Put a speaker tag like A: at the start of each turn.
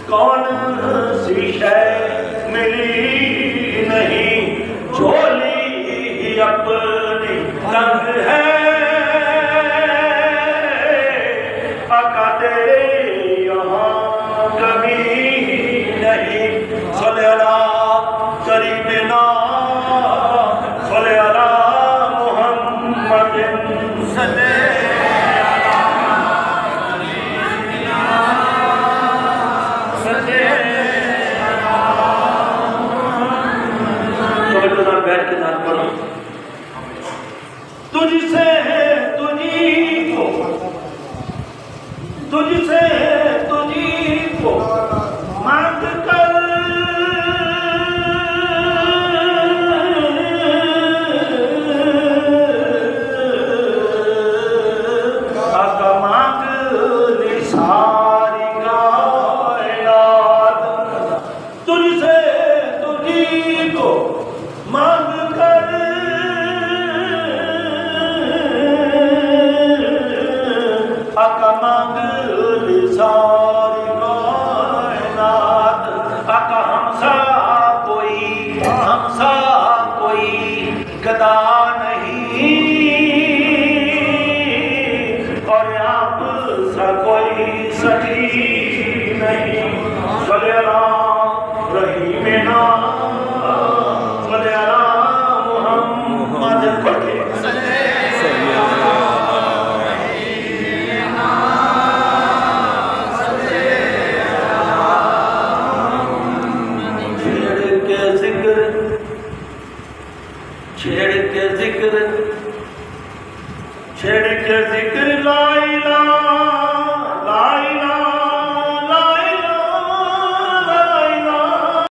A: कौन सी शय मिली नहीं, झोली अपनी तंग है, आका तेरे यहाँ कमी नहीं। सल्ले अला करीमना सल्ले अला मुहम्मदिन सल्ले बैठ के साथ पढ़ो। तुझसे तुझी को, तुझसे तुझी को मांग कर आका मांग ली सारी कायनात। तुझसे तुझी को मांग कर आका मांग ली सारी कायनात। आका हमसा कोई गदा नहीं, और आप सा कोई सही नहीं। सल्ले अला रहीमना